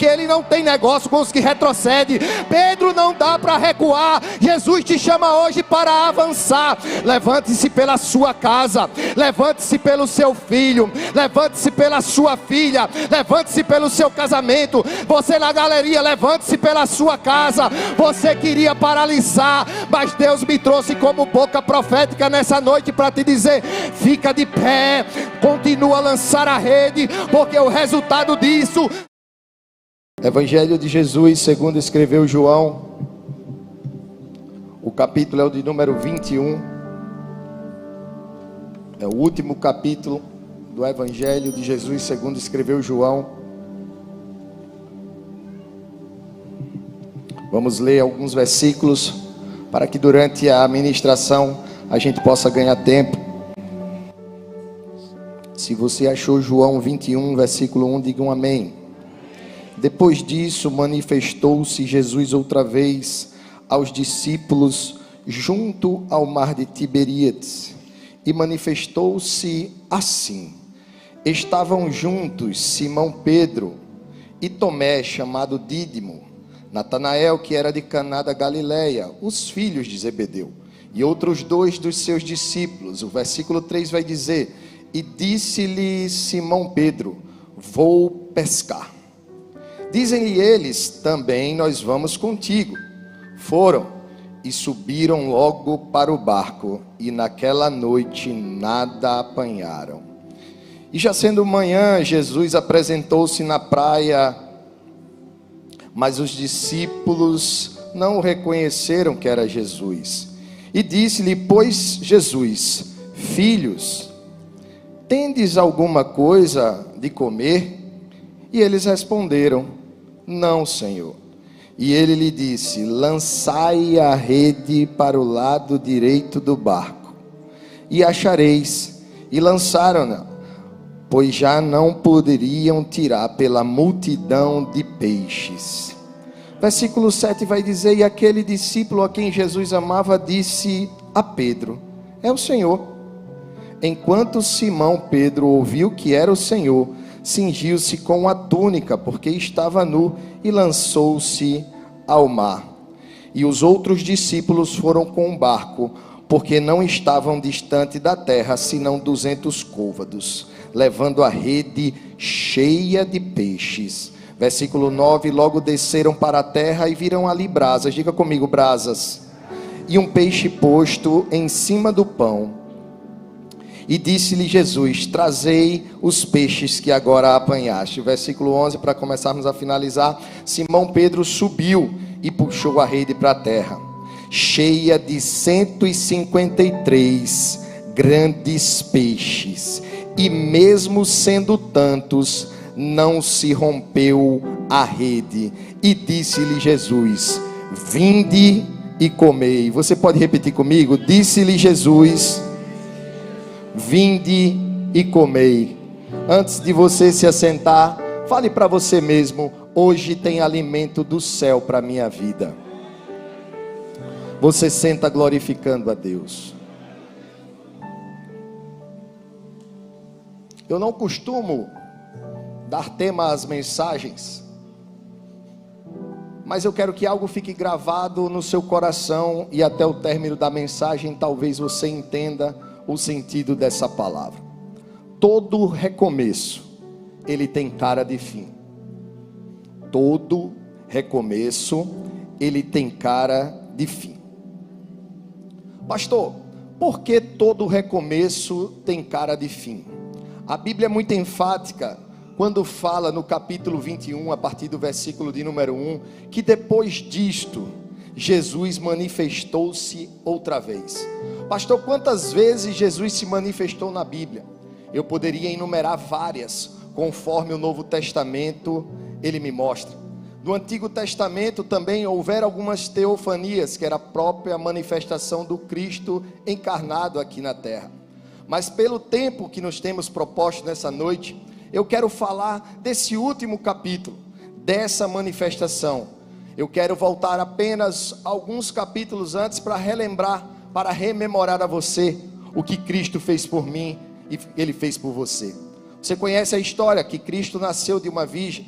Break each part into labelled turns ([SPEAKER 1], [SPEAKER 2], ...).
[SPEAKER 1] porque Ele não tem negócio com os que retrocedem. Pedro, não dá para recuar. Jesus te chama hoje para avançar. Levante-se pela sua casa, levante-se pelo seu filho, levante-se pela sua filha, levante-se pelo seu casamento. Você na galeria, levante-se pela sua casa. Você queria paralisar, mas Deus me trouxe como boca profética nessa noite para te dizer: fica de pé, continua a lançar a rede, porque o resultado disso... Evangelho de Jesus segundo escreveu João, o capítulo é o de número 21, é o último capítulo do Evangelho de Jesus segundo escreveu João. Vamos ler alguns versículos para que durante a ministração a gente possa ganhar tempo. Se você achou João 21, versículo 1, diga um amém. Depois disso, manifestou-se Jesus outra vez aos discípulos junto ao mar de Tiberíades, e manifestou-se assim: estavam juntos Simão Pedro e Tomé, chamado Dídimo, Natanael, que era de Caná da Galileia, os filhos de Zebedeu, e outros dois dos seus discípulos. O versículo 3 vai dizer: e disse-lhe Simão Pedro: vou pescar. Dizem-lhe eles: também nós vamos contigo. Foram e subiram logo para o barco, e naquela noite nada apanharam. E já sendo manhã, Jesus apresentou-se na praia, mas os discípulos não o reconheceram que era Jesus. E disse-lhe, pois, Jesus: filhos, tendes alguma coisa de comer? E eles responderam: não, Senhor. E ele lhe disse: lançai a rede para o lado direito do barco, e achareis. E lançaram-na, pois já não poderiam tirar pela multidão de peixes. Versículo 7 vai dizer: e aquele discípulo a quem Jesus amava disse a Pedro: é o Senhor. Enquanto Simão Pedro ouviu que era o Senhor, cingiu-se com a túnica, porque estava nu, e lançou-se ao mar. E os outros discípulos foram com o barco, porque não estavam distante da terra, senão 200 côvados, levando a rede cheia de peixes. Versículo 9: logo desceram para a terra e viram ali brasas, diga comigo, brasas, e um peixe posto em cima do pão. E disse-lhe Jesus: trazei os peixes que agora apanhaste. Versículo 11, para começarmos a finalizar. Simão Pedro subiu e puxou a rede para a terra, cheia de 153 grandes peixes, e mesmo sendo tantos, não se rompeu a rede. E disse-lhe Jesus: vinde e comei. Você pode repetir comigo? Disse-lhe Jesus: vinde e comei. Antes de você se assentar, fale para você mesmo: hoje tem alimento do céu para a minha vida. Você senta glorificando a Deus. Eu não costumo dar tema às mensagens, mas eu quero que algo fique gravado no seu coração, e até o término da mensagem talvez você entenda o sentido dessa palavra. Todo recomeço, ele tem cara de fim. Todo recomeço, ele tem cara de fim. Pastor, por que todo recomeço tem cara de fim? A Bíblia é muito enfática quando fala no capítulo 21, a partir do versículo de número 1, que depois disto, Jesus manifestou-se outra vez. Pastor, quantas vezes Jesus se manifestou na Bíblia? Eu poderia enumerar várias, conforme o Novo Testamento ele me mostra. No Antigo Testamento também houveram algumas teofanias, que era a própria manifestação do Cristo encarnado aqui na terra. Mas pelo tempo que nos temos proposto nessa noite, eu quero falar desse último capítulo, dessa manifestação. Eu quero voltar apenas alguns capítulos antes para relembrar, para rememorar a você o que Cristo fez por mim e Ele fez por você. Você conhece a história que Cristo nasceu de uma virgem.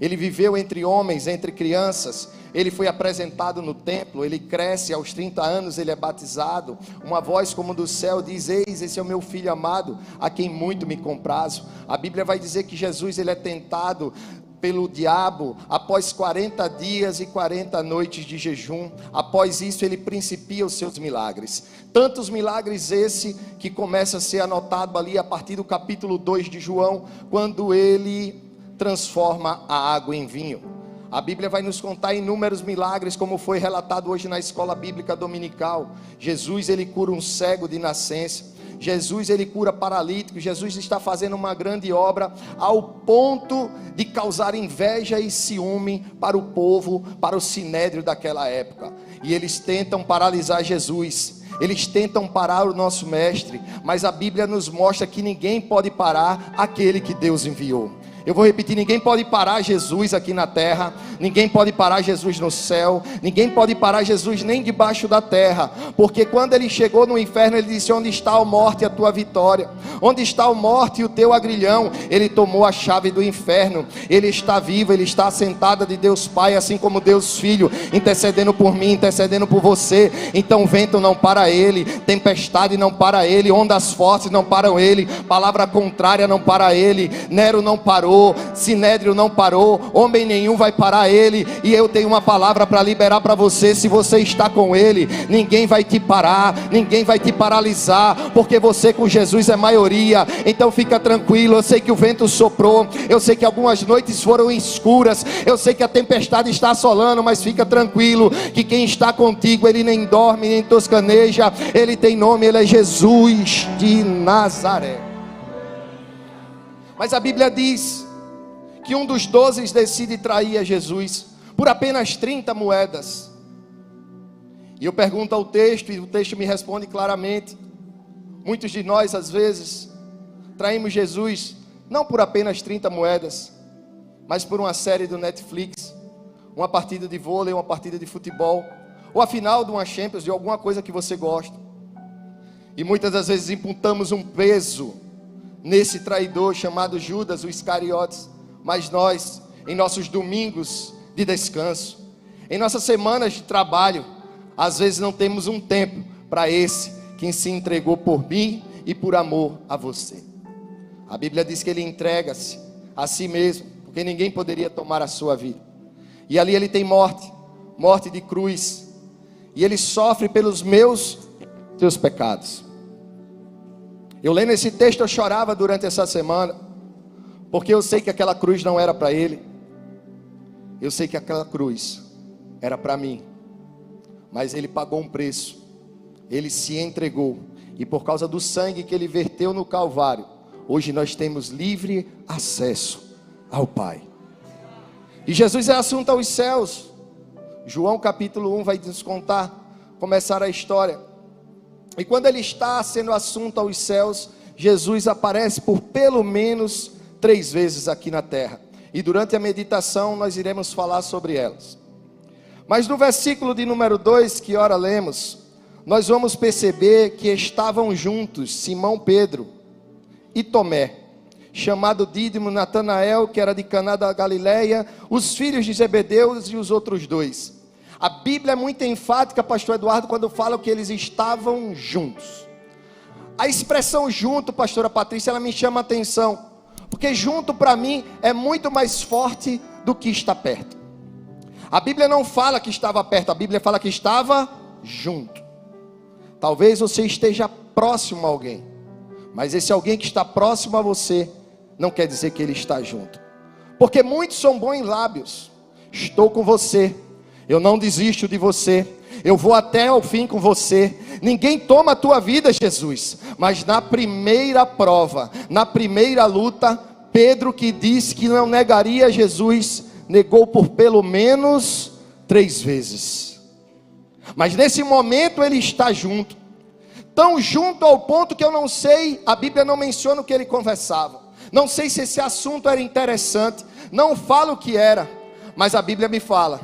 [SPEAKER 1] Ele viveu entre homens, entre crianças. Ele foi apresentado no templo, ele cresce, aos 30 anos ele é batizado. Uma voz como do céu diz: eis, esse é o meu filho amado, a quem muito me comprazo. A Bíblia vai dizer que Jesus ele é tentado pelo diabo após 40 dias e 40 noites de jejum. Após isso ele principia os seus milagres. Tantos milagres esse que começa a ser anotado ali a partir do capítulo 2 de João, quando ele transforma a água em vinho. A Bíblia vai nos contar inúmeros milagres, como foi relatado hoje na escola bíblica dominical. Jesus ele cura um cego de nascença. Jesus ele cura paralítico. Jesus está fazendo uma grande obra ao ponto de causar inveja e ciúme para o povo, para o sinédrio daquela época. E eles tentam paralisar Jesus. Eles tentam parar o nosso mestre, mas a Bíblia nos mostra que ninguém pode parar aquele que Deus enviou. Eu vou repetir: ninguém pode parar Jesus aqui na terra, ninguém pode parar Jesus no céu, ninguém pode parar Jesus nem debaixo da terra, porque quando ele chegou no inferno, ele disse: onde está a morte e a tua vitória? Onde está a morte e o teu agrilhão? Ele tomou a chave do inferno, ele está vivo, ele está assentado de Deus Pai, assim como Deus Filho, intercedendo por mim, intercedendo por você. Então vento não para ele, tempestade não para ele, ondas fortes não param ele, palavra contrária não para ele, Nero não parou, sinédrio não parou, homem nenhum vai parar ele. E eu tenho uma palavra para liberar para você: se você está com ele, ninguém vai te parar, ninguém vai te paralisar, porque você com Jesus é maioria. Então fica tranquilo. Eu sei que o vento soprou, eu sei que algumas noites foram escuras, eu sei que a tempestade está assolando, mas fica tranquilo, que quem está contigo, ele nem dorme, nem toscaneja, ele tem nome, ele é Jesus de Nazaré. Mas a Bíblia diz que um dos 12 decide trair a Jesus por apenas 30 moedas. E eu pergunto ao texto, e o texto me responde claramente: muitos de nós às vezes traímos Jesus não por apenas 30 moedas, mas por uma série do Netflix, uma partida de vôlei, uma partida de futebol, ou a final de uma Champions, de alguma coisa que você gosta. E muitas das vezes imputamos um peso nesse traidor chamado Judas, o Iscariotes. Mas nós, em nossos domingos de descanso, em nossas semanas de trabalho, às vezes não temos um tempo para esse quem se entregou por mim e por amor a você. A Bíblia diz que ele entrega-se a si mesmo, porque ninguém poderia tomar a sua vida. E ali ele tem morte de cruz, e ele sofre pelos teus pecados. Eu lendo esse texto, eu chorava durante essa semana, porque eu sei que aquela cruz não era para ele, eu sei que aquela cruz era para mim, mas ele pagou um preço, ele se entregou, e por causa do sangue que ele verteu no Calvário, hoje nós temos livre acesso ao Pai. E Jesus é assunto aos céus. João capítulo 1 vai nos começar a história. E quando ele está sendo assunto aos céus, Jesus aparece por pelo menos 3 vezes aqui na terra. E durante a meditação nós iremos falar sobre elas. Mas no versículo de número 2 que ora lemos, nós vamos perceber que estavam juntos Simão Pedro e Tomé, chamado Dídimo, Natanael, que era de Caná da Galileia, os filhos de Zebedeu e os outros 2. A Bíblia é muito enfática, pastor Eduardo, quando fala que eles estavam juntos. A expressão junto, pastora Patrícia, ela me chama a atenção, porque junto para mim é muito mais forte do que está perto. A Bíblia não fala que estava perto, a Bíblia fala que estava junto. Talvez você esteja próximo a alguém, mas esse alguém que está próximo a você não quer dizer que ele está junto, porque muitos são bons em lábios: estou com você, eu não desisto de você, eu vou até o fim com você. Ninguém toma a tua vida, Jesus. Mas na primeira prova, na primeira luta, Pedro, que disse que não negaria Jesus, negou por pelo menos 3 vezes. Mas nesse momento ele está junto, tão junto ao ponto que eu não sei, a Bíblia não menciona o que ele conversava, não sei se esse assunto era interessante, não fala o que era, mas a Bíblia me fala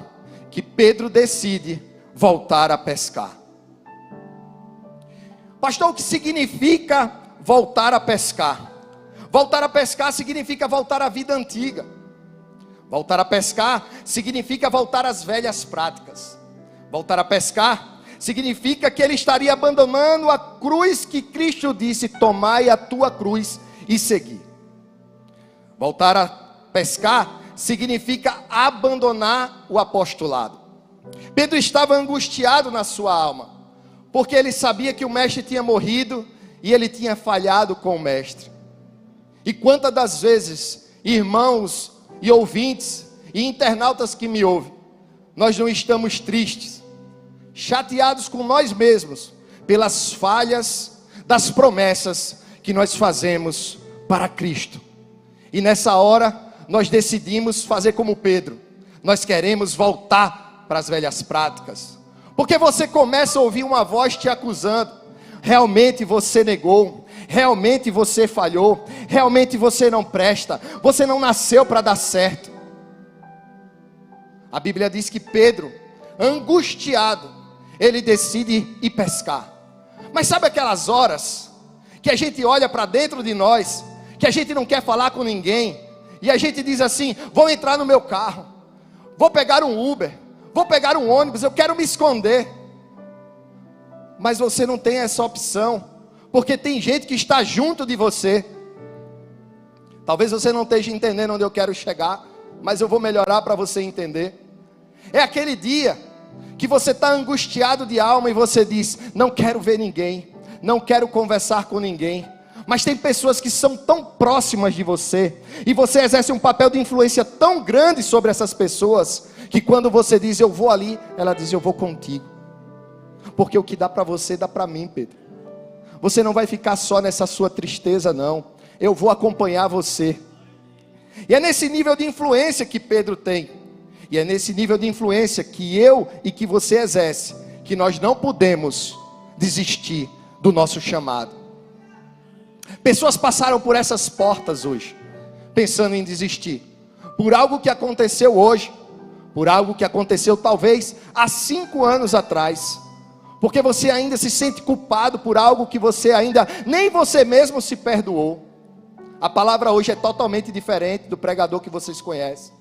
[SPEAKER 1] que Pedro decide voltar a pescar. Pastor, o que significa voltar a pescar? Voltar a pescar significa voltar à vida antiga, Voltar a pescar significa voltar às velhas práticas. Voltar a pescar significa que ele estaria abandonando a cruz que Cristo disse: tomai a tua cruz e segui. Voltar a pescar significa abandonar o apostolado. Pedro estava angustiado na sua alma, porque ele sabia que o mestre tinha morrido e ele tinha falhado com o mestre. E quantas das vezes, irmãos e ouvintes e internautas que me ouvem, nós não estamos tristes, chateados com nós mesmos, pelas falhas das promessas que nós fazemos para Cristo. E nessa hora, nós decidimos fazer como Pedro. Nós queremos voltar para as velhas práticas. Porque você começa a ouvir uma voz te acusando. Realmente você negou. Realmente você falhou. Realmente você não presta. Você não nasceu para dar certo. A Bíblia diz que Pedro, angustiado, ele decide ir pescar. Mas sabe aquelas horas que a gente olha para dentro de nós, que a gente não quer falar com ninguém, e a gente diz assim: vou entrar no meu carro, vou pegar um Uber, vou pegar um ônibus, eu quero me esconder. Mas você não tem essa opção, porque tem gente que está junto de você. Talvez você não esteja entendendo onde eu quero chegar, mas eu vou melhorar para você entender. É aquele dia que você está angustiado de alma e você diz: não quero ver ninguém, não quero conversar com ninguém. Mas tem pessoas que são tão próximas de você, e você exerce um papel de influência tão grande sobre essas pessoas, que quando você diz eu vou ali, ela diz eu vou contigo. Porque o que dá para você, dá para mim, Pedro. Você não vai ficar só nessa sua tristeza, não. Eu vou acompanhar você. E é nesse nível de influência que Pedro tem. E é nesse nível de influência que eu e que você exerce, que nós não podemos desistir do nosso chamado. Pessoas passaram por essas portas hoje, pensando em desistir, por algo que aconteceu hoje, por algo que aconteceu talvez há 5 anos atrás, porque você ainda se sente culpado por algo que você ainda, nem você mesmo se perdoou. A palavra hoje é totalmente diferente do pregador que vocês conhecem,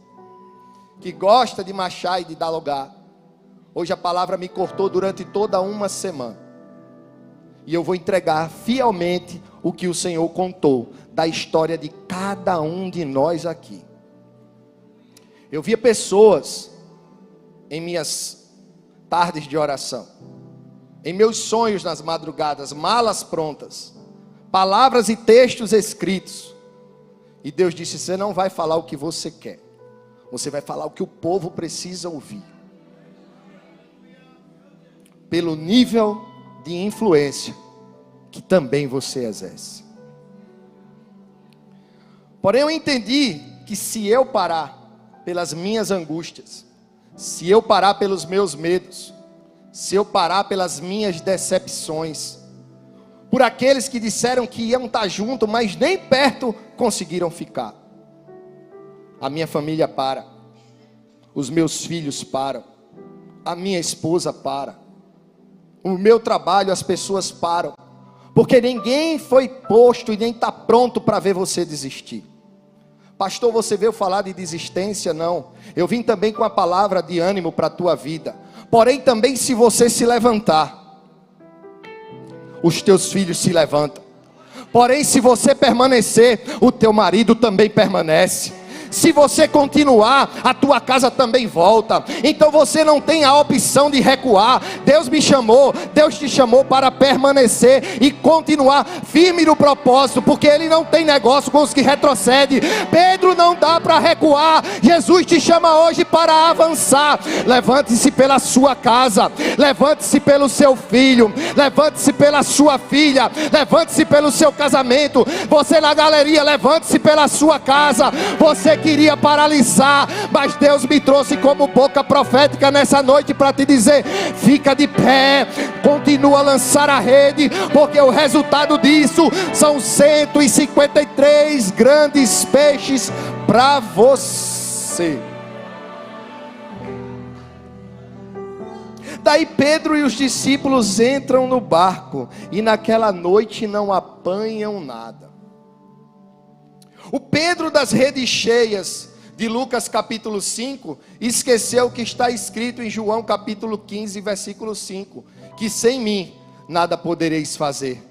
[SPEAKER 1] que gosta de machar e de dialogar. Hoje a palavra me cortou durante toda uma semana, e eu vou entregar fielmente o que o Senhor contou da história de cada um de nós aqui. Eu via pessoas em minhas tardes de oração, em meus sonhos nas madrugadas, malas prontas, palavras e textos escritos. E Deus disse: você não vai falar o que você quer, você vai falar o que o povo precisa ouvir. Pelo nível de influência que também você exerce. Porém eu entendi que se eu parar pelas minhas angústias, se eu parar pelos meus medos, se eu parar pelas minhas decepções, por aqueles que disseram que iam estar junto, mas nem perto conseguiram ficar, a minha família para, os meus filhos param, a minha esposa para, o meu trabalho, as pessoas param, porque ninguém foi posto e nem está pronto para ver você desistir. Pastor, você veio falar de desistência? Não, eu vim também com a palavra de ânimo para a tua vida. Porém também, se você se levantar, os teus filhos se levantam. Porém, se você permanecer, o teu marido também permanece. Se você continuar, a tua casa também volta. Então você não tem a opção de recuar. Deus me chamou, Deus te chamou para permanecer e continuar firme no propósito, porque Ele não tem negócio com os que retrocedem. Pedro, não dá para recuar. Jesus te chama hoje para avançar. Levante-se pela sua casa, levante-se pelo seu filho, levante-se pela sua filha, levante-se pelo seu casamento. Você na galeria, levante-se pela sua casa. Você queria paralisar, mas Deus me trouxe como boca profética nessa noite para te dizer: fica de pé, continua a lançar a rede, porque o resultado disso são 153 grandes peixes para você. Daí Pedro e os discípulos entram no barco e naquela noite não apanham nada. O Pedro das redes cheias de Lucas capítulo 5, esqueceu o que está escrito em João capítulo 15, versículo 5, que sem mim nada podereis fazer.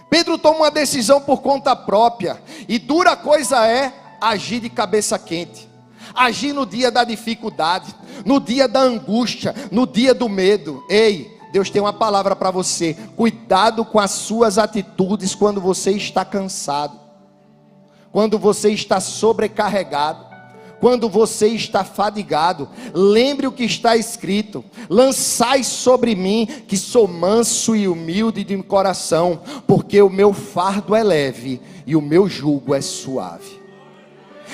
[SPEAKER 1] Pedro toma uma decisão por conta própria, e dura coisa é agir de cabeça quente, agir no dia da dificuldade, no dia da angústia, no dia do medo. Ei, Deus tem uma palavra para você: cuidado com as suas atitudes quando você está cansado, quando você está sobrecarregado, quando você está fadigado. Lembre o que está escrito: lançai sobre mim, que sou manso e humilde de coração, porque o meu fardo é leve e o meu jugo é suave.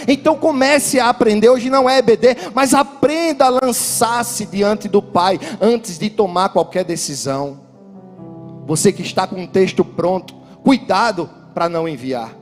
[SPEAKER 1] Então comece a aprender. Hoje não é EBD, mas aprenda a lançar-se diante do Pai antes de tomar qualquer decisão. Você que está com um texto pronto, cuidado para não enviar.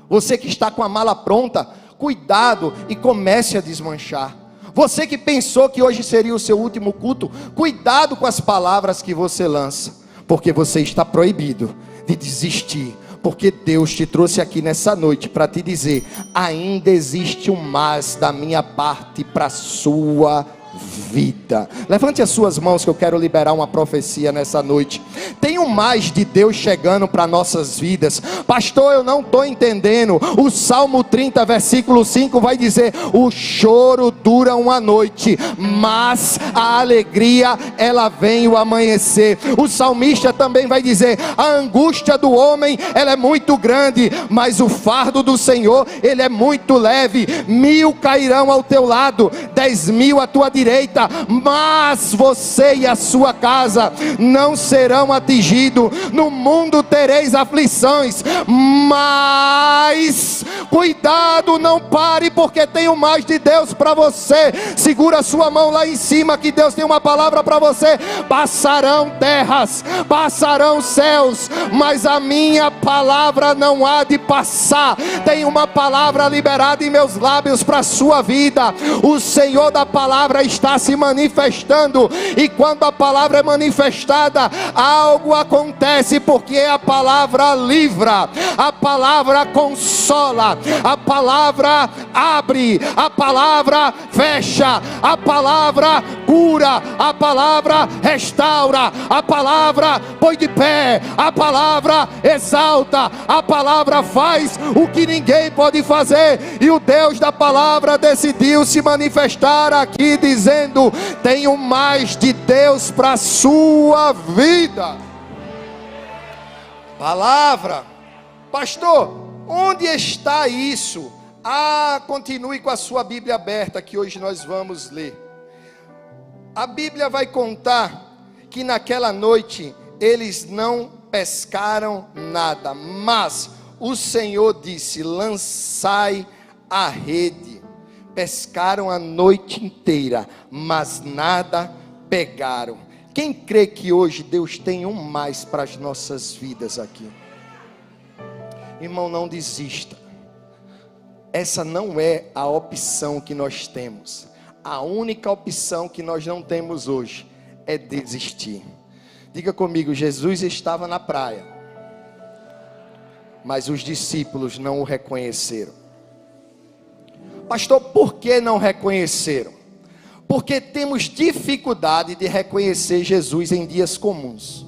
[SPEAKER 1] Você que está com a mala pronta, cuidado e comece a desmanchar. Você que pensou que hoje seria o seu último culto, cuidado com as palavras que você lança, porque você está proibido de desistir. Porque Deus te trouxe aqui nessa noite para te dizer: ainda existe um mais da minha parte para a sua vida. Levante as suas mãos que eu quero liberar uma profecia nessa noite. Tem um mais de Deus chegando para nossas vidas. Pastor, eu não estou entendendo. O Salmo 30 versículo 5 vai dizer: o choro dura uma noite, mas a alegria ela vem o amanhecer. O salmista também vai dizer: a angústia do homem ela é muito grande, mas o fardo do Senhor ele é muito leve. 1000 cairão ao teu lado, 10.000 à tua direita, mas você e a sua casa não serão atingidos. No mundo tereis aflições, mas cuidado, não pare, porque tem o mais de Deus para você. Segura a sua mão lá em cima, que Deus tem uma palavra para você. Passarão terras, passarão céus, mas a minha palavra não há de passar. Tem uma palavra liberada em meus lábios para a sua vida. O Senhor da palavra está se manifestando, e quando a palavra é manifestada, algo acontece, porque a palavra livra, a palavra consola, a palavra abre, a palavra fecha, a palavra cura, a palavra restaura, a palavra põe de pé, a palavra exalta, a palavra faz o que ninguém pode fazer. E o Deus da palavra decidiu se manifestar aqui, dizendo: tenho mais de Deus para a sua vida. Palavra. Pastor, onde está isso? Continue com a sua Bíblia aberta, que hoje nós vamos ler. A Bíblia vai contar que naquela noite eles não pescaram nada, mas o Senhor disse: lançai a rede. Pescaram a noite inteira, mas nada pegaram. Quem crê que hoje Deus tem um mais para as nossas vidas aqui? Irmão, não desista. Essa não é a opção que nós temos. A única opção que nós não temos hoje é desistir. Diga comigo: Jesus estava na praia, mas os discípulos não o reconheceram. Pastor, por que não reconheceram? Porque temos dificuldade de reconhecer Jesus em dias comuns.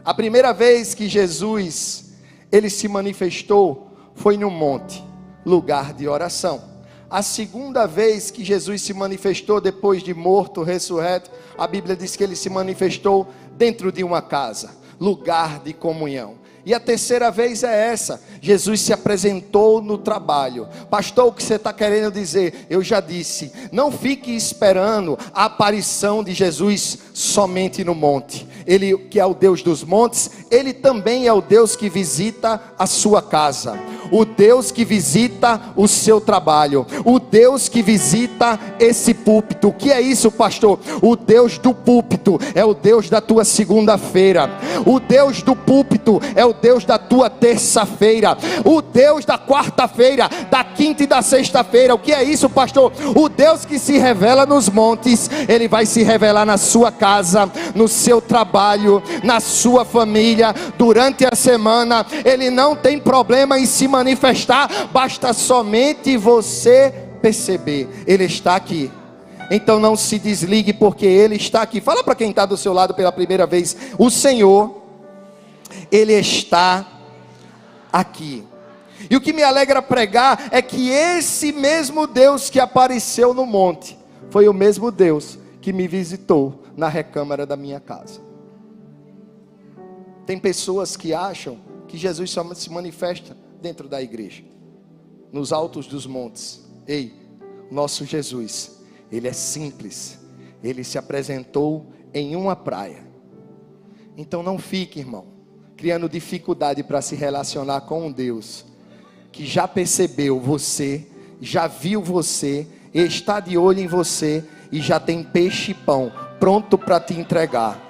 [SPEAKER 1] A primeira vez que Jesus ele se manifestou foi no monte, lugar de oração. A segunda vez que Jesus se manifestou depois de morto, ressurreto, a Bíblia diz que ele se manifestou dentro de uma casa, lugar de comunhão. E a terceira vez é essa: Jesus se apresentou no trabalho. Pastor, o que você está querendo dizer? Eu já disse, não fique esperando a aparição de Jesus somente no monte. Ele que é o Deus dos montes, Ele também é o Deus que visita a sua casa, o Deus que visita o seu trabalho, o Deus que visita esse púlpito. O que é isso, pastor? O Deus do púlpito é o Deus da tua segunda-feira, o Deus do púlpito é o Deus da tua terça-feira, o Deus da quarta-feira, da quinta e da sexta-feira. O que é isso, pastor? O Deus que se revela nos montes, Ele vai se revelar na sua casa, no seu trabalho, na sua família, durante a semana. Ele não tem problema em se manifestar, basta somente você perceber, Ele está aqui. Então não se desligue, porque Ele está aqui. Fala para quem está do seu lado pela primeira vez: o Senhor, Ele está aqui. E o que me alegra pregar é que esse mesmo Deus que apareceu no monte foi o mesmo Deus que me visitou na recâmara da minha casa. Tem pessoas que acham que Jesus só se manifesta dentro da igreja, nos altos dos montes. Ei, nosso Jesus, Ele é simples. Ele se apresentou em uma praia. Então não fique, irmão, criando dificuldade para se relacionar com um Deus que já percebeu você, já viu você, está de olho em você e já tem peixe e pão pronto para te entregar.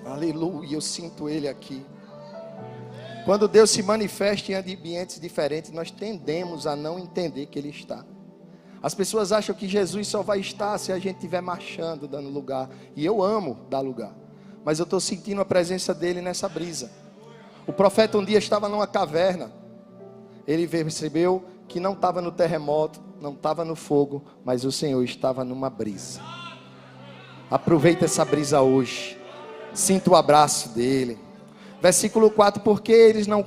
[SPEAKER 1] Aleluia, eu sinto Ele aqui. Quando Deus se manifesta em ambientes diferentes, nós tendemos a não entender que Ele está. As pessoas acham que Jesus só vai estar se a gente estiver marchando, dando lugar. E eu amo dar lugar, mas eu estou sentindo a presença dEle nessa brisa. O profeta um dia estava numa caverna. Ele percebeu que não estava no terremoto, não estava no fogo, mas o Senhor estava numa brisa. Aproveita essa brisa hoje. Sinta o abraço dEle. Versículo 4: porque eles não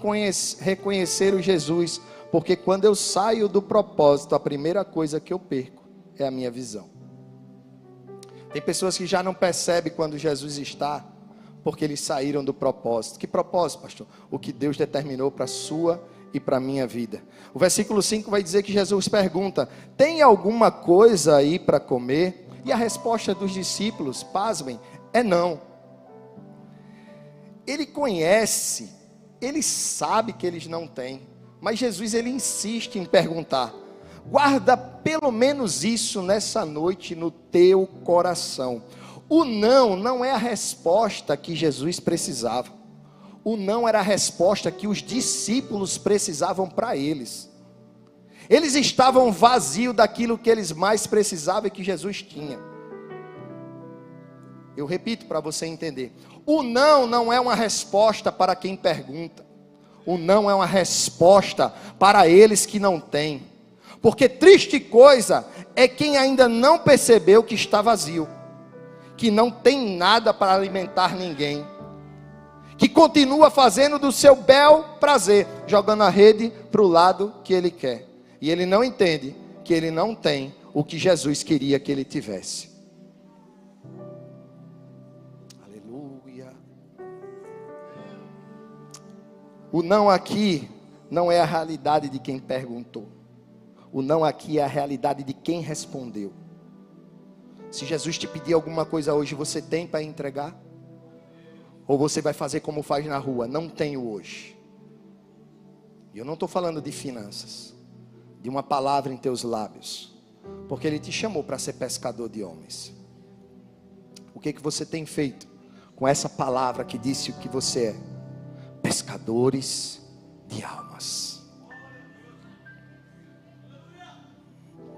[SPEAKER 1] reconheceram Jesus? Porque quando eu saio do propósito, a primeira coisa que eu perco é a minha visão. Tem pessoas que já não percebem quando Jesus está, porque eles saíram do propósito. Que propósito, pastor? O que Deus determinou para a sua e para a minha vida. O versículo 5 vai dizer que Jesus pergunta: tem alguma coisa aí para comer? E a resposta dos discípulos, pasmem, é não. Ele conhece, ele sabe que eles não têm, mas Jesus, ele insiste em perguntar. Guarda pelo menos isso nessa noite no teu coração. O não é a resposta que Jesus precisava. O não era a resposta que os discípulos precisavam para eles. Eles estavam vazios daquilo que eles mais precisavam e que Jesus tinha. Eu repito para você entender. O não é uma resposta para quem pergunta. O não é uma resposta para eles que não têm. Porque triste coisa é quem ainda não percebeu que está vazio, que não tem nada para alimentar ninguém, que continua fazendo do seu bel prazer, jogando a rede para o lado que ele quer. E ele não entende que ele não tem o que Jesus queria que ele tivesse. O não aqui não é a realidade de quem perguntou. O não aqui é a realidade de quem respondeu. Se Jesus te pedir alguma coisa hoje, você tem para entregar? Ou você vai fazer como faz na rua? Não tenho hoje. E eu não estou falando de finanças, de uma palavra em teus lábios, porque Ele te chamou para ser pescador de homens. O que você tem feito com essa palavra que disse o que você é? Pescadores de almas.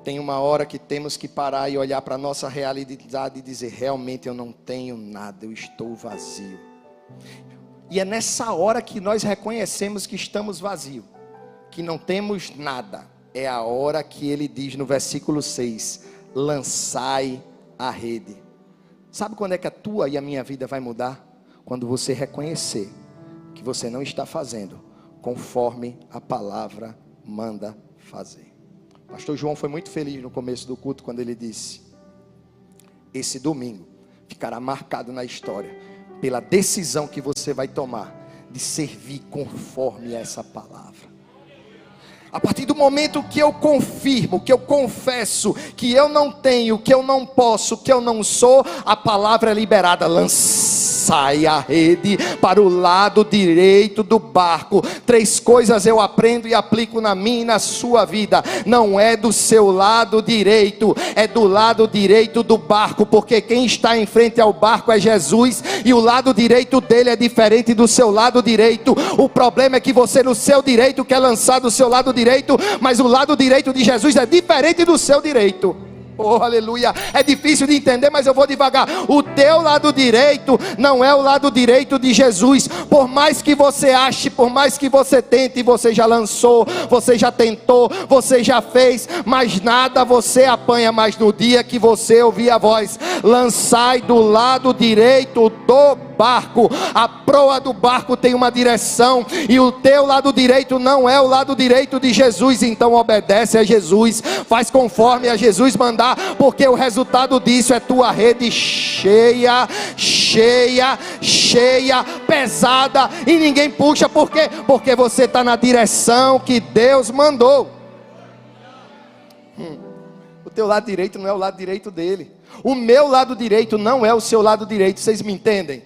[SPEAKER 1] Tem uma hora que temos que parar e olhar para a nossa realidade e dizer: realmente eu não tenho nada, eu estou vazio. E é nessa hora que nós reconhecemos que estamos vazios, que não temos nada. É a hora que Ele diz no versículo 6: lançai a rede. Sabe quando é que a tua e a minha vida vai mudar? Quando você reconhecer que você não está fazendo conforme a palavra manda fazer. Pastor João foi muito feliz no começo do culto quando ele disse: esse domingo ficará marcado na história pela decisão que você vai tomar de servir conforme essa palavra. A partir do momento que eu confirmo, que eu confesso que eu não tenho, que eu não posso, que eu não sou, a palavra é liberada: lançai a rede para o lado direito do barco. 3 coisas eu aprendo e aplico na minha e na sua vida: não é do seu lado direito, é do lado direito do barco, porque quem está em frente ao barco é Jesus, e o lado direito dele é diferente do seu lado direito. O problema é que você no seu direito quer lançar do seu lado direito, mas o lado direito de Jesus é diferente do seu direito. Oh, aleluia. É difícil de entender, mas eu vou devagar. O teu lado direito não é o lado direito de Jesus. Por mais que você ache, por mais que você tente, você já lançou, você já tentou, você já fez, mas nada você apanha mais no dia que você ouvir a voz: lançai do lado direito do barco. A proa do barco tem uma direção, e o teu lado direito não é o lado direito de Jesus. Então obedece a Jesus, faz conforme a Jesus mandar, porque o resultado disso é tua rede cheia, cheia, cheia, pesada, e ninguém puxa. Por quê? Porque você está na direção que Deus mandou. O teu lado direito não é o lado direito dele. O meu lado direito não é o seu lado direito. Vocês me entendem?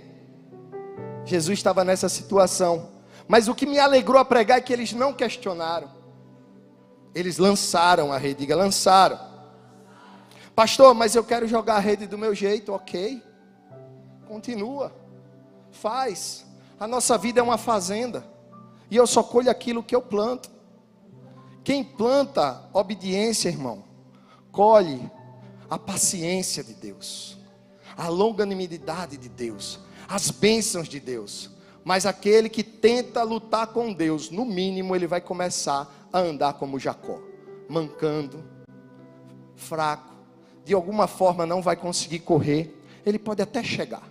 [SPEAKER 1] Jesus estava nessa situação, mas o que me alegrou a pregar é que eles não questionaram. Eles lançaram a rede. Diga, lançaram. Pastor, mas eu quero jogar a rede do meu jeito. Ok, continua, faz. A nossa vida é uma fazenda, e eu só colho aquilo que eu planto. Quem planta obediência, irmão, colhe a paciência de Deus, a longanimidade de Deus, as bênçãos de Deus. Mas aquele que tenta lutar com Deus, no mínimo ele vai começar a andar como Jacó, mancando, fraco, de alguma forma não vai conseguir correr. Ele pode até chegar,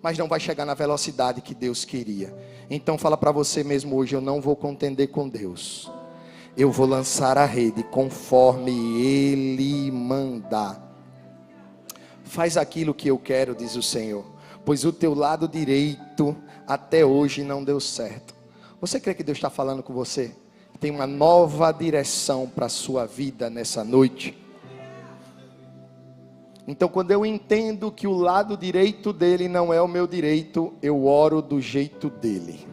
[SPEAKER 1] mas não vai chegar na velocidade que Deus queria. Então fala para você mesmo hoje: eu não vou contender com Deus, eu vou lançar a rede conforme Ele mandar. Faz aquilo que eu quero, diz o Senhor, pois o teu lado direito até hoje não deu certo. Você crê que Deus está falando com você? Tem uma nova direção para a sua vida nessa noite. Então, quando eu entendo que o lado direito dele não é o meu direito, eu oro do jeito dele,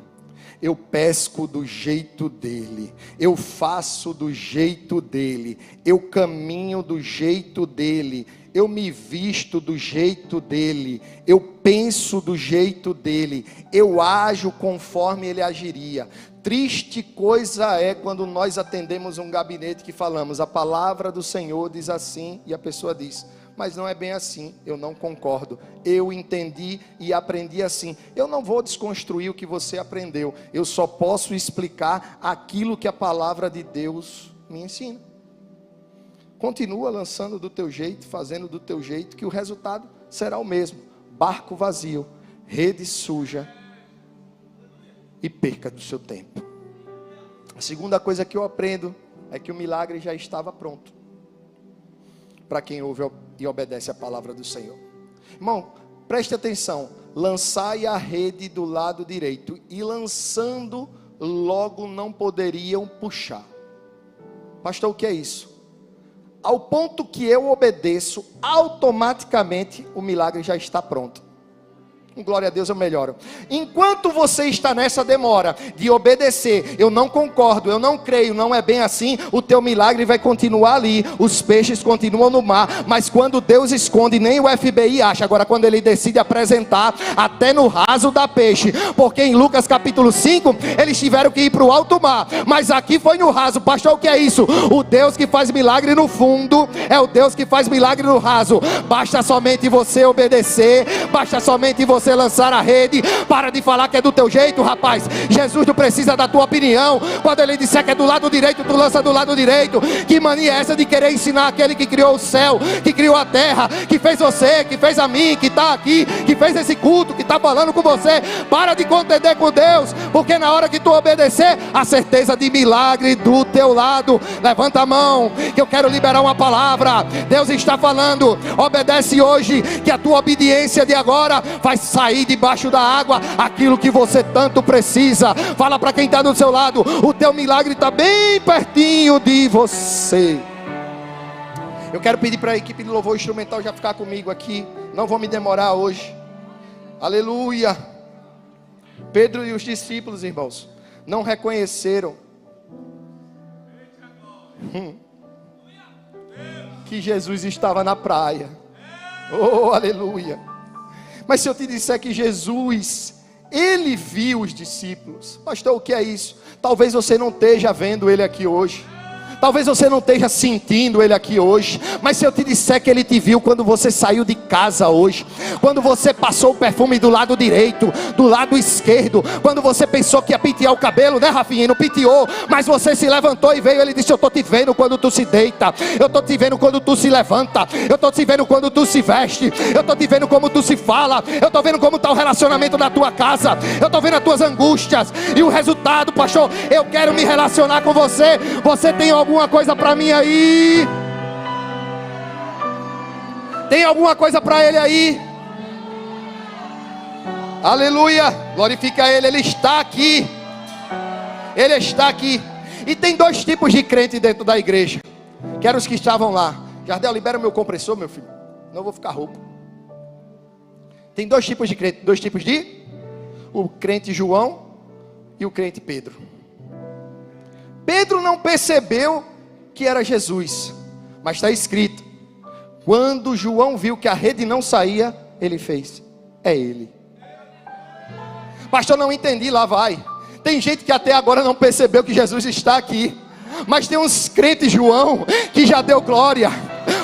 [SPEAKER 1] eu pesco do jeito dele, eu faço do jeito dele, eu caminho do jeito dele, eu me visto do jeito dele, eu penso do jeito dele, eu ajo conforme ele agiria. Triste coisa é quando nós atendemos um gabinete que falamos: a palavra do Senhor diz assim, e a pessoa diz: mas não é bem assim, eu não concordo, eu entendi e aprendi assim. Eu não vou desconstruir o que você aprendeu, eu só posso explicar aquilo que a palavra de Deus me ensina. Continua lançando do teu jeito, fazendo do teu jeito, que o resultado será o mesmo: barco vazio, rede suja e perca do seu tempo. A segunda coisa que eu aprendo é que o milagre já estava pronto para quem ouve e obedece a palavra do Senhor. Irmão, preste atenção: lançai a rede do lado direito, e lançando logo não poderiam puxar. Pastor, o que é isso? Ao ponto que eu obedeço, automaticamente o milagre já está pronto. Glória a Deus, eu melhoro. Enquanto você está nessa demora de obedecer, eu não concordo, eu não creio, não é bem assim, o teu milagre vai continuar ali, os peixes continuam no mar, mas quando Deus esconde, nem o FBI acha. Agora, quando ele decide apresentar, até no raso dá peixe, porque em Lucas capítulo 5, eles tiveram que ir para o alto mar, mas aqui foi no raso. Pastor, o que é isso? O Deus que faz milagre no fundo, é o Deus que faz milagre no raso. Basta somente você obedecer, basta somente você lançar a rede. Para de falar que é do teu jeito, rapaz. Jesus não precisa da tua opinião. Quando ele disser que é do lado direito, tu lança do lado direito. Que mania é essa de querer ensinar aquele que criou o céu, que criou a terra, que fez você, que fez a mim, que está aqui, que fez esse culto, que está falando com você? Para de contender com Deus, porque na hora que tu obedecer, a certeza de milagre do teu lado. Levanta a mão, que eu quero liberar uma palavra. Deus está falando: obedece hoje, que a tua obediência de agora vai sair debaixo da água aquilo que você tanto precisa. Fala para quem está do seu lado: o teu milagre está bem pertinho de você. Eu quero pedir para a equipe de louvor instrumental já ficar comigo aqui, não vou me demorar hoje. Aleluia. Pedro e os discípulos, irmãos, não reconheceram que Jesus estava na praia. Oh, aleluia. Mas se eu te disser que Jesus, ele viu os discípulos, pastor, o que é isso? Talvez você não esteja vendo ele aqui hoje, Talvez você não esteja sentindo Ele aqui hoje, mas se eu te disser que Ele te viu quando você saiu de casa hoje, quando você passou o perfume do lado direito, do lado esquerdo, quando você pensou que ia pentear o cabelo, né, Rafinha? E não penteou, mas você se levantou e veio. Ele disse: eu estou te vendo quando tu se deita, eu estou te vendo quando tu se levanta, eu estou te vendo quando tu se veste, eu estou te vendo como tu se fala, eu estou vendo como está o relacionamento da tua casa, eu estou vendo as tuas angústias. E o resultado, pastor, eu quero me relacionar com você. Você tem alguma coisa para mim aí? Tem alguma coisa para Ele aí? Aleluia, glorifica Ele. Ele está aqui, Ele está aqui. E tem dois tipos de crente dentro da igreja. Quero os que estavam lá. Jardel, libera meu compressor, meu filho, não vou ficar rouco. Tem dois tipos de crente. Dois tipos de: o crente João e o crente Pedro. Pedro não percebeu que era Jesus, mas está escrito: quando João viu que a rede não saía, ele fez: é ele. Pastor, não entendi. Lá vai. Tem gente que até agora não percebeu que Jesus está aqui, mas tem uns crentes João que já deu glória.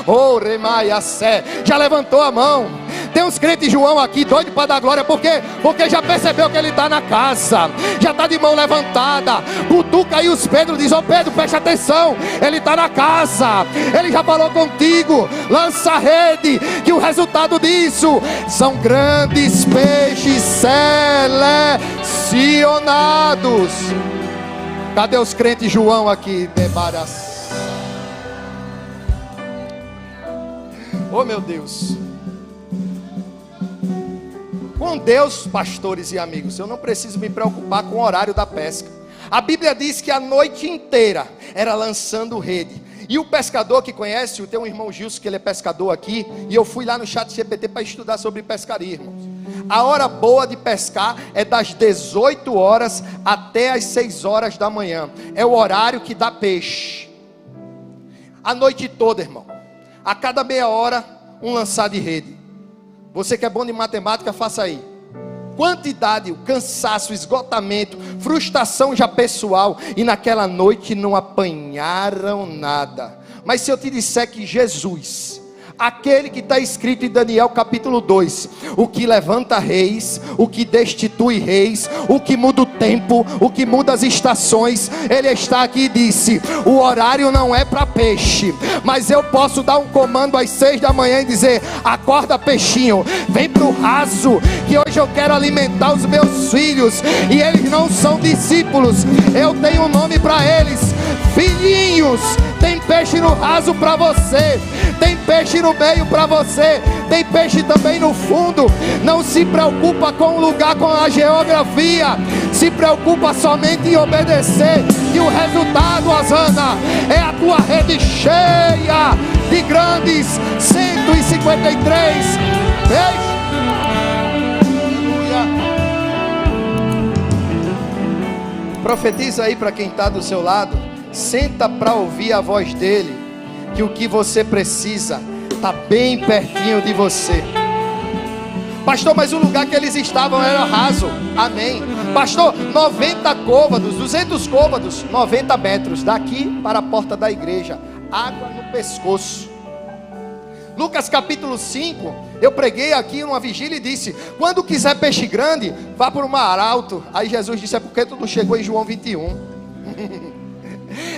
[SPEAKER 1] Oh, Remaia Sé, já levantou a mão. Tem uns crentes João aqui doido para dar glória, porque já percebeu que ele está na casa, já está de mão levantada. Cutuca aí os Pedro, diz: ô Pedro, preste atenção, ele está na casa, ele já falou contigo, lança a rede, que o resultado disso são grandes peixes selecionados. Cadê os crentes João aqui? Oh meu Deus. Com Deus, pastores e amigos, eu não preciso me preocupar com o horário da pesca. A Bíblia diz que a noite inteira era lançando rede. E o pescador que conhece, tem um irmão Gilson que ele é pescador aqui, e eu fui lá no ChatGPT para estudar sobre pescaria, irmãos. A hora boa de pescar é das 18 horas até as 6 horas da manhã. É o horário que dá peixe. A noite toda, irmão. A cada meia hora, um lançar de rede. Você que é bom de matemática, faça aí. Quantidade, o cansaço, o esgotamento, frustração já pessoal. E naquela noite não apanharam nada. Mas se eu te disser que Jesus, aquele que está escrito em Daniel capítulo 2, o que levanta reis, o que destitui reis, o que muda o tempo, o que muda as estações, ele está aqui e disse: o horário não é para peixe, mas eu posso dar um comando às 6 da manhã e dizer: acorda peixinho, vem para o raso, que hoje eu quero alimentar os meus filhos. E eles não são discípulos, eu tenho um nome para eles: filhinhos. Tem peixe no raso para você, tem peixe no meio para você, tem peixe também no fundo. Não se preocupa com o lugar, com a geografia, se preocupa somente em obedecer. E o resultado, Azana, é a tua rede cheia de grandes 153 peixes. Profetiza aí para quem está do seu lado. Senta para ouvir a voz dele, que o que você precisa está bem pertinho de você. Pastor, mas o lugar que eles estavam era raso. Amém. Pastor, 90 côvados, 200 côvados, 90 metros daqui para a porta da igreja, água no pescoço. Lucas capítulo 5, eu preguei aqui numa vigília e disse: quando quiser peixe grande, vá para o mar alto. Aí Jesus disse: é porque tudo chegou em João 21.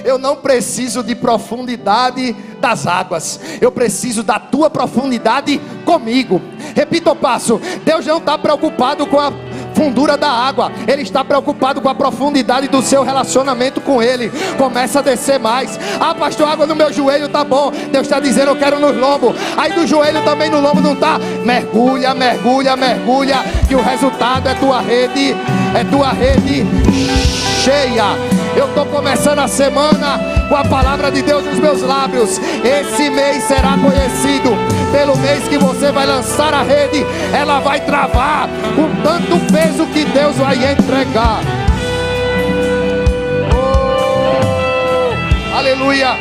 [SPEAKER 1] Eu não preciso de profundidade das águas, eu preciso da tua profundidade comigo. Repita o passo: Deus não está preocupado com a fundura da água, Ele está preocupado com a profundidade do seu relacionamento com Ele. Começa a descer mais. Ah, pastor, água no meu joelho tá bom. Deus está dizendo: eu quero nos lombos. Aí do joelho também no lombo não está. Mergulha, mergulha, mergulha, que o resultado é tua rede cheia. Eu estou começando a semana com a palavra de Deus nos meus lábios. Esse mês será conhecido pelo mês que você vai lançar a rede. Ela vai travar com tanto peso que Deus vai entregar. Oh, aleluia.